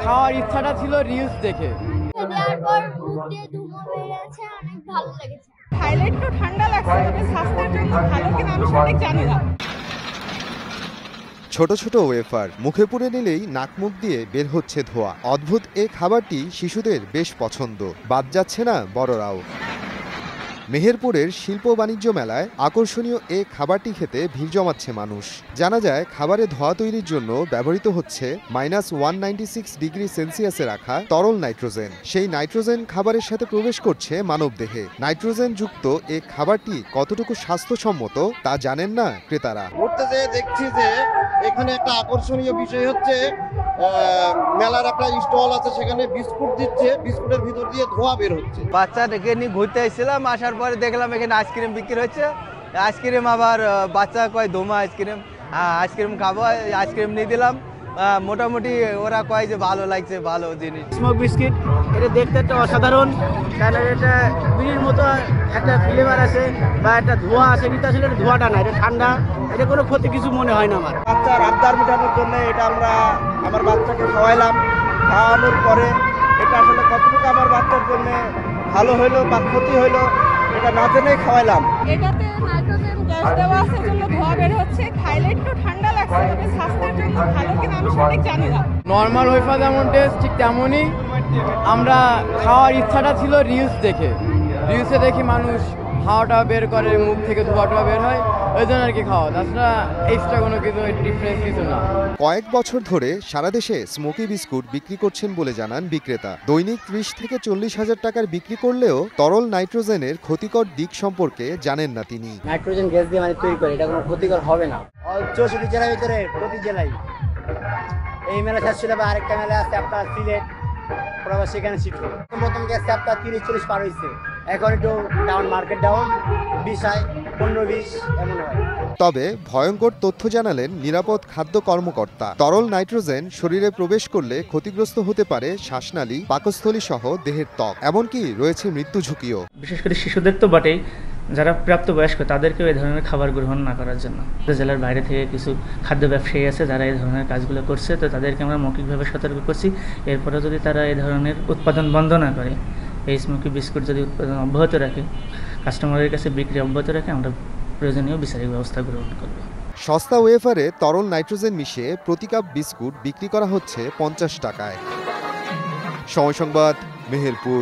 খাওয়ার ইচ্ছাটা ছিল রিলস দেখে। দেওয়ার পর মুখ দিয়ে ধুমো বেরিয়েছে, অনেক ভালো লেগেছে। খাইলে একটু ঠান্ডা লাগছে, তবে স্বাস্থ্যের জন্য ভালো কিনা আমি সঠিক জানি না। ছোট ছোট ওয়েফার মুখে পুরে নিলেই নাক মুখ দিয়ে বের হচ্ছে ধোঁয়া। অদ্ভুত এ খাবারটি শিশুদের বেশ পছন্দ, বাদ যাচ্ছে না বড়রাও। মেহেরপুরের শিল্প বাণিজ্য মেলায় আকর্ষণীয় এ খাবারটি খেতে ভিড় জমাচ্ছে মানুষ। জানা যায় খাবারে ধোঁয়া তৈরির জন্য ব্যবহৃত হচ্ছে -196 ডিগ্রি সেলসিয়াসে রাখা তরল নাইট্রোজেন। সেই নাইট্রোজেন খাবারের সাথে প্রবেশ করছে মানবদেহে। নাইট্রোজেন যুক্ত এ খাবারটি কতটুকু স্বাস্থ্যসম্মত তা জানেন না ক্রেতারা। ঘুরতে যেয়ে দেখছি যে এখানে একটা আকর্ষণীয় বিষয় হচ্ছে মেলার একটা স্টল আছে, সেখানে বিস্কুট দিচ্ছে, বিস্কুটের ভিতর দিয়ে ধোঁয়া বের হচ্ছে। বাচ্চা ডেকে নিয়ে ঘুরতে এসেছিলাম, আসার পরে দেখলাম এখানে আইসক্রিম বিক্রি হচ্ছে। আইসক্রিম আবার বাচ্চা কয় ধোমা আইসক্রিম, আইসক্রিম খাবো, আইসক্রিম নিয়ে দিলাম। মোটামুটি ওরা কয় যে ভালো লাগছে, ভালো জিনিস। স্মোক বিস্কিট এটা দেখতে একটা অসাধারণ, কারণ এটা বিড়ির মতো একটা ফ্লেভার আছে বা একটা ধোঁয়া আছে, কিন্তু আসলে এটা ধোঁয়াটা না, এটা ঠান্ডা, এটা কোনো ক্ষতি কিছু মনে হয় না আমার। বাচ্চার আবদার মেটানোর জন্য এটা আমরা আমার বাচ্চাকে খাওয়াইলাম। খাওয়ানোর পরে এটা আসলে কতটুকু আমার বাচ্চার জন্য ভালো হইলো বা ক্ষতি হইলো এটা না জেনেই খাওয়াইলাম। এটাতে নাইট্রোজেন গ্যাস দেওয়া আছে, জন্য ধোঁয়া বের হচ্ছে। খাইলে একটু ঠান্ডা লাগছে, তবে স্বাস্থ্যের জন্য ভালো কিনা আমি সঠিক জানি না। নর্মাল ওয়েফার যেমন টেস্ট, ঠিক তেমনই আমরা খাওয়ার ইচ্ছাটা ছিল রিলস দেখে। রিলসে দেখি মানুষ হাওয়াটা বের করে, মুখ থেকে ধোঁয়াটা বের হয়, ওই জন্য আর কি খাওয়া। তাছাড়া এক্সট্রা কোনো কিছু ডিফারেন্স কিছু না। কয়েক বছর ধরে সারা দেশে স্মোকি বিস্কুট বিক্রি করছেন বলে জানান বিক্রেতা। দৈনিক 30 থেকে 40 হাজার টাকার বিক্রি করলেও তরল নাইট্রোজেনের ক্ষতিকর দিক সম্পর্কে জানেন না তিনি। নাইট্রোজেন গ্যাস দিয়ে মানে তৈরি করে, এটা কোনো ক্ষতিকর হবে না। 64 জেলার ভিতরে প্রতি জেলায় এই মেলা শেষ ছিল, বা আরেকটা মেলা আছে আপনার সিলেট, আবার সেখানে শিফট হবে। প্রথম গ্যাসে আপনার 30-40 পার হয়েছে, এখন একটু ডাউন, মার্কেট ডাউন, 20 হয়, 15-20 এমন হয়। তবে ভয়ঙ্কর তথ্য জানালেন নিরাপদ খাদ্য কর্মকর্তা। তরল নাইট্রোজেন শরীরে প্রবেশ করলে ক্ষতিগ্রস্ত হতে পারে শ্বাসনালী, পাকস্থলী সহ দেহের ত্বক, এমনকি রয়েছে মৃত্যু ঝুঁকিও। বিশেষ করে শিশুদের তো বটেই, যারা প্রাপ্তবয়স্ক তাদেরকেও এই ধরনের খাবার গ্রহণ না করার জন্য। জেলার বাইরে থেকে কিছু খাদ্য ব্যবসায়ী আছে যারা এই ধরনের কাজগুলো করছে, তো তাদেরকে আমরা মৌখিকভাবে সতর্ক করছি। এরপরে যদি তারা এই ধরনের উৎপাদন বন্ধ না করে, এই স্মোকি বিস্কুট যদি উৎপাদন অব্যাহত রাখে, কাস্টমারের কাছে বিক্রি অব্যাহত রাখে, আমরা প্রয়োজনীয় বিচারিক ব্যবস্থা গ্রহণ করব। সস্তা ওয়েফারে তরল নাইট্রোজেন মিশিয়ে প্রতি কাপ বিস্কুট বিক্রি করা হচ্ছে 50 টাকায়। সময় সংবাদ, মেহেরপুর।